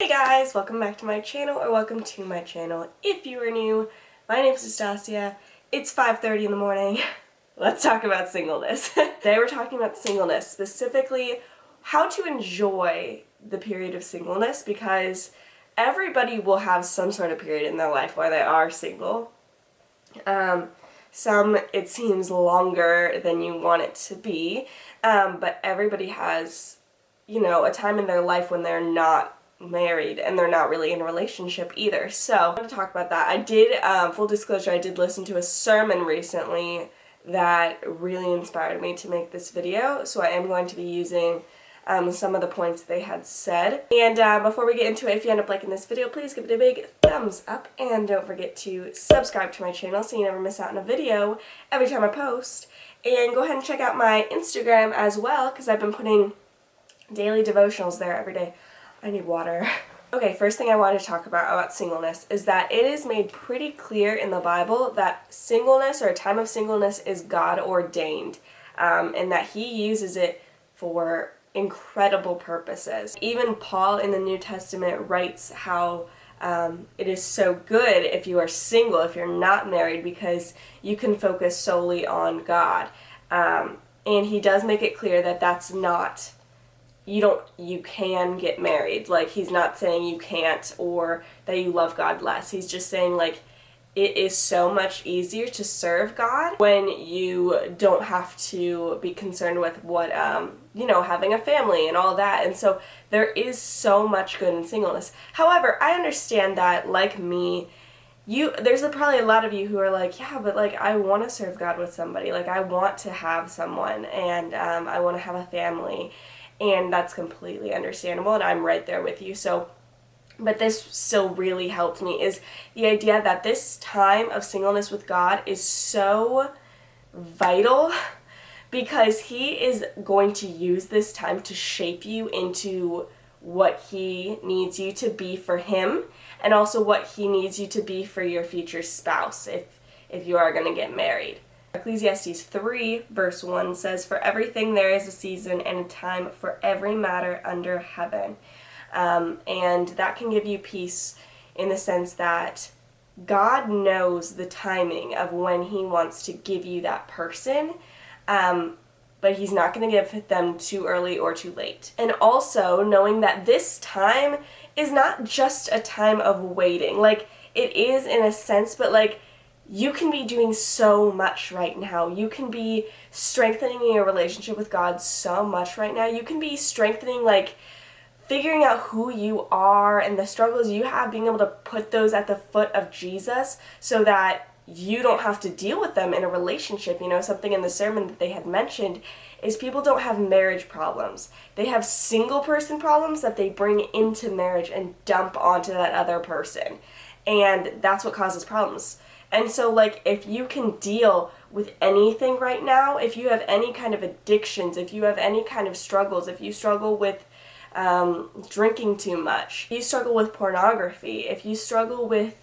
Hey guys, welcome back to my channel, or welcome to my channel if you are new. My name is Nastasia. It's 5:30 in the morning. Let's talk about singleness. Today we're talking about singleness, specifically how to enjoy the period of singleness, because everybody will have some sort of period in their life where they are single. Some it seems longer than you want it to be, but everybody has, a time in their life when they're not married and they're not really in a relationship either. So I want to talk about that. I did, full disclosure, I did listen to a sermon recently that really inspired me to make this video, so I am going to be using some of the points they had said. And before we get into it, if you end up liking this video, please give it a big thumbs up, and don't forget to subscribe to my channel so you never miss out on a video every time I post. And go ahead and check out my Instagram as well, because I've been putting daily devotionals there every day. I need water. Okay, first thing I want to talk about singleness is that it is made pretty clear in the Bible that singleness, or a time of singleness, is God ordained, and that He uses it for incredible purposes. Even Paul in the New Testament writes how it is so good if you are single, if you're not married, because you can focus solely on God. And he does make it clear that that's not, you can get married. Like, he's not saying you can't or that you love God less. He's just saying, like, it is so much easier to serve God when you don't have to be concerned with what, having a family and all that. And so there is so much good in singleness. However, I understand that, like me, there's probably a lot of you who are like, yeah, but like, I want to serve God with somebody. Like, I want to have someone, and I want to have a family. And that's completely understandable, and I'm right there with you. So, but this still really helped me, is the idea that this time of singleness with God is so vital, because He is going to use this time to shape you into what He needs you to be for Him, and also what He needs you to be for your future spouse if you are going to get married. Ecclesiastes 3 verse 1 says, "For everything there is a season and a time for every matter under heaven." And that can give you peace in the sense that God knows the timing of when He wants to give you that person, but He's not going to give them too early or too late. And also knowing that this time is not just a time of waiting. Like, it is in a sense, but like, you can be doing so much right now. You can be strengthening your relationship with God so much right now. You can be strengthening, like, figuring out who you are and the struggles you have, being able to put those at the foot of Jesus so that you don't have to deal with them in a relationship. Something in the sermon that they had mentioned is people don't have marriage problems. They have single person problems that they bring into marriage and dump onto that other person. And that's what causes problems. And so, like, if you can deal with anything right now, if you have any kind of addictions, if you have any kind of struggles, if you struggle with drinking too much, if you struggle with pornography, even if you struggle with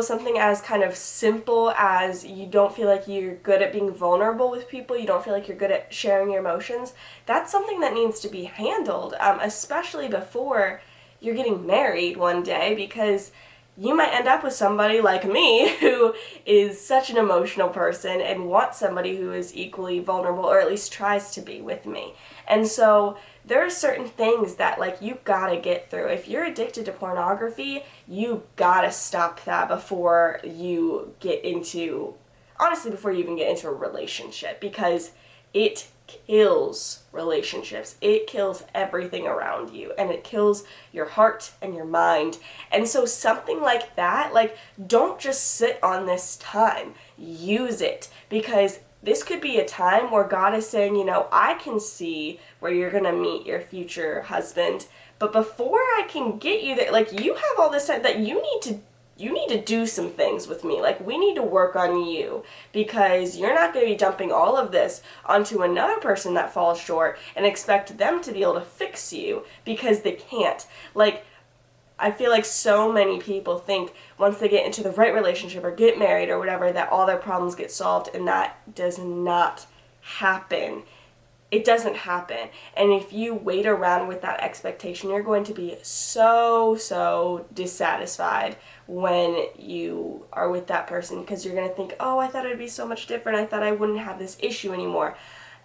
something as kind of simple as you don't feel like you're good at being vulnerable with people, you don't feel like you're good at sharing your emotions, that's something that needs to be handled, especially before you're getting married one day, because you might end up with somebody like me who is such an emotional person and wants somebody who is equally vulnerable, or at least tries to be, with me. And so there are certain things that, like, you gotta get through. If you're addicted to pornography, you gotta stop that before you even get into a relationship, because it kills relationships. It kills everything around you, and it kills your heart and your mind. And so something like that, like, don't just sit on this time. Use it, because this could be a time where God is saying, I can see where you're going to meet your future husband, but before I can get you there, like, you have all this time that you need to do some things with me. Like, we need to work on you, because you're not going to be dumping all of this onto another person that falls short and expect them to be able to fix you, because they can't. Like, I feel like so many people think once they get into the right relationship or get married or whatever, that all their problems get solved, and that does not happen. it doesn't happen. And if you wait around with that expectation, you're going to be so dissatisfied when you are with that person, because you're going to think, oh, I thought it'd be so much different. I thought I wouldn't have this issue anymore.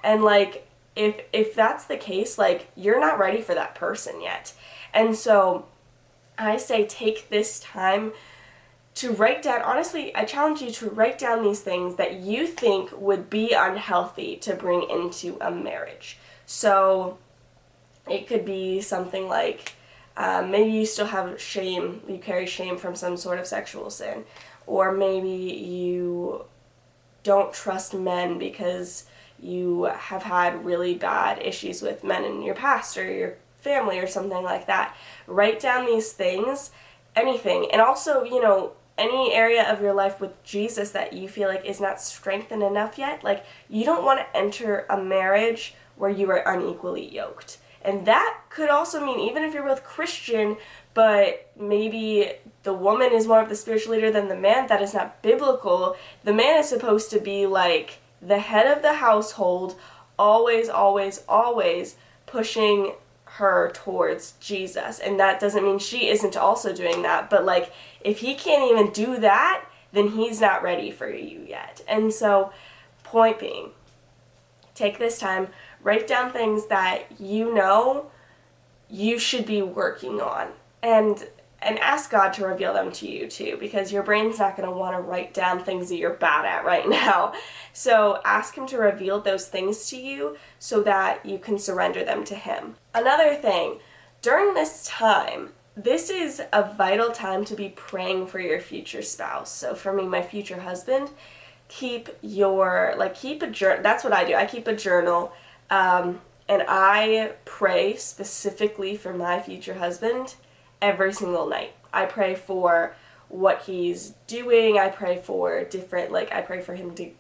And like, if that's the case, like, you're not ready for that person yet. And so I say take this time to write down, honestly, I challenge you to write down these things that you think would be unhealthy to bring into a marriage. So it could be something like, maybe you still have shame, you carry shame from some sort of sexual sin, or maybe you don't trust men because you have had really bad issues with men in your past or your family or something like that. Write down these things, anything. And also, you know, any area of your life with Jesus that you feel like is not strengthened enough yet. Like, you don't want to enter a marriage where you are unequally yoked. And that could also mean, even if you're both Christian, but maybe the woman is more of the spiritual leader than the man, that is not biblical. The man is supposed to be like the head of the household, always pushing her towards Jesus. And that doesn't mean she isn't also doing that, but like, if he can't even do that, then he's not ready for you yet. And so, point being, take this time, write down things that you know you should be working on, and ask God to reveal them to you too, because your brain's not going to want to write down things that you're bad at right now. So ask him to reveal those things to you so that you can surrender them to him. Another thing, during this time, this is a vital time to be praying for your future spouse. So for me, my future husband, keep a journal. That's what I do. I keep a journal, and I pray specifically for my future husband every single night. I pray for what he's doing. I pray for I pray for him to,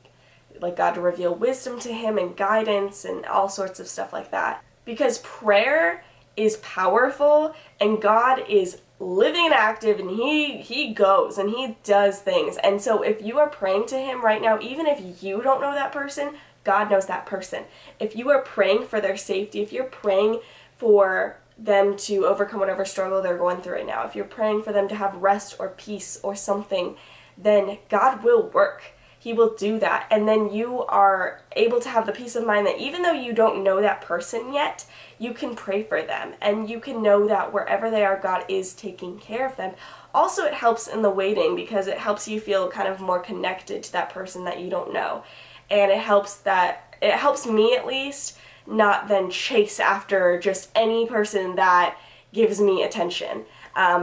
like, God to reveal wisdom to him and guidance and all sorts of stuff like that. Because prayer is powerful, and God is living and active, and he goes and he does things. And so if you are praying to him right now, even if you don't know that person, God knows that person. If you are praying for their safety, if you're praying for them to overcome whatever struggle they're going through right now, if you're praying for them to have rest or peace or something, then God will work. He will do that. And then you are able to have the peace of mind that even though you don't know that person yet, you can pray for them. And you can know that wherever they are, God is taking care of them. Also, it helps in the waiting, because it helps you feel kind of more connected to that person that you don't know. And it helps me at least not then chase after just any person that gives me attention.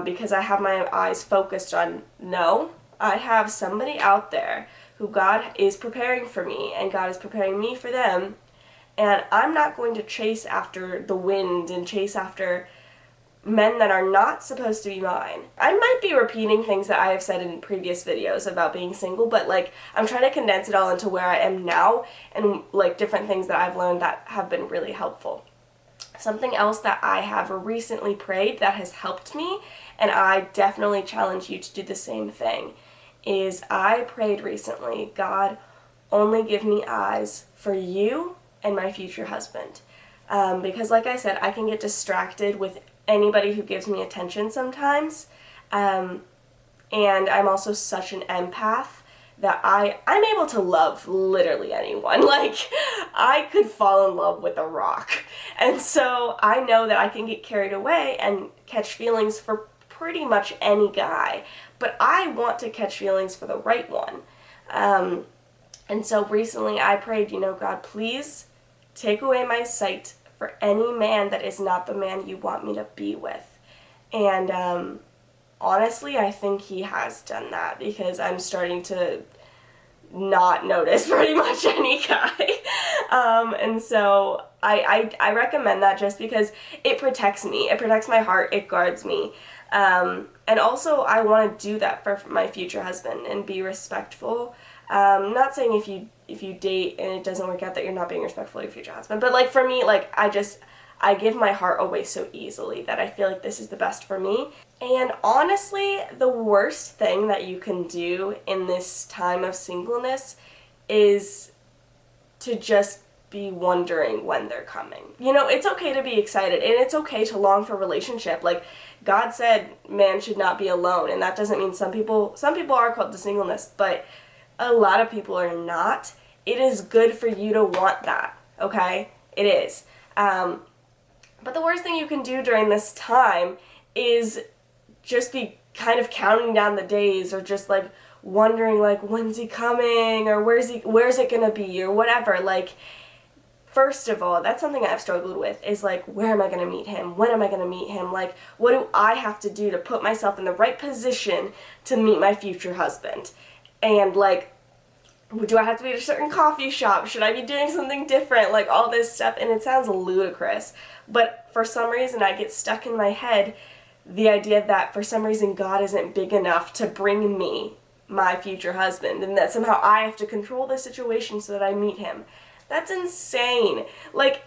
Because I have my eyes focused on, no, I have somebody out there who God is preparing for me, and God is preparing me for them, and I'm not going to chase after the wind and chase after men that are not supposed to be mine. I might be repeating things that I have said in previous videos about being single, but like, I'm trying to condense it all into where I am now, and like different things that I've learned that have been really helpful. Something else that I have recently prayed that has helped me, and I definitely challenge you to do the same thing, is I prayed recently, God, only give me eyes for you and my future husband. Because like I said, I can get distracted with anybody who gives me attention sometimes. And I'm also such an empath that I'm able to love literally anyone. Like, I could fall in love with a rock. And so I know that I can get carried away and catch feelings for pretty much any guy, but I want to catch feelings for the right one. And so recently I prayed, God, please take away my sight for any man that is not the man you want me to be with. And honestly, I think he has done that, because I'm starting to not notice pretty much any guy. And so I recommend that, just because it protects me. It protects my heart. It guards me. And also, I want to do that for my future husband and be respectful. Not saying if you date and it doesn't work out that you're not being respectful to your future husband, but like for me, like I give my heart away so easily that I feel like this is the best for me. And honestly, the worst thing that you can do in this time of singleness is to just be wondering when they're coming. You know, it's okay to be excited, and it's okay to long for a relationship. Like, God said man should not be alone, and that doesn't mean some people are called to singleness, but a lot of people are not. It is good for you to want that, okay? It is. But the worst thing you can do during this time is just be kind of counting down the days, or just like wondering like, when's he coming, or where's it gonna be, or whatever. Like, first of all, that's something I've struggled with, is like, where am I gonna meet him? When am I gonna meet him? Like, what do I have to do to put myself in the right position to meet my future husband? And like, do I have to be at a certain coffee shop? Should I be doing something different? Like, all this stuff, and it sounds ludicrous, but for some reason I get stuck in my head the idea that for some reason God isn't big enough to bring me my future husband, and that somehow I have to control the situation so that I meet him. That's insane. Like,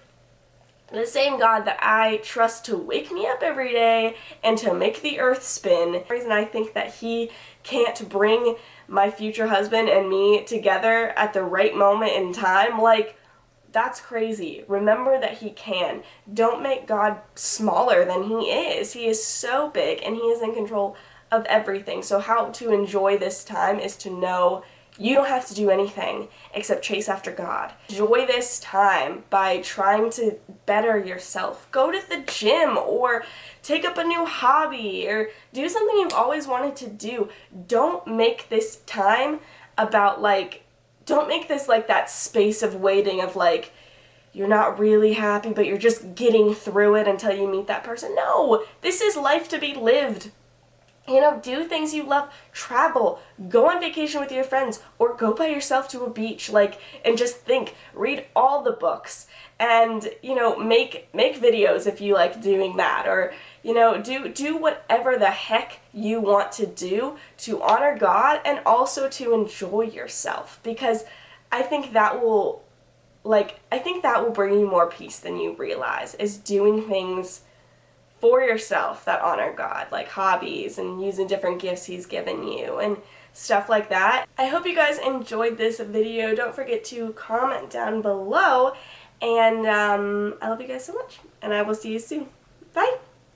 the same God that I trust to wake me up every day and to make the earth spin, the reason I think that he can't bring my future husband and me together at the right moment in time, like, that's crazy. Remember that he can. Don't make God smaller than he is. He is so big, and he is in control of everything. So how to enjoy this time is to know you don't have to do anything except chase after God. Enjoy this time by trying to better yourself. Go to the gym, or take up a new hobby, or do something you've always wanted to do. Don't make this time about like, don't make this like that space of waiting of like, you're not really happy but you're just getting through it until you meet that person. No, this is life to be lived. You know, do things you love, travel, go on vacation with your friends, or go by yourself to a beach, like, and just think, read all the books, and, you know, make videos if you like doing that, or, you know, do whatever the heck you want to do to honor God and also to enjoy yourself, because I think that will, bring you more peace than you realize, is doing things for yourself that honor God, like hobbies and using different gifts he's given you and stuff like that. I hope you guys enjoyed this video. Don't forget to comment down below, and I love you guys so much, and I will see you soon. Bye!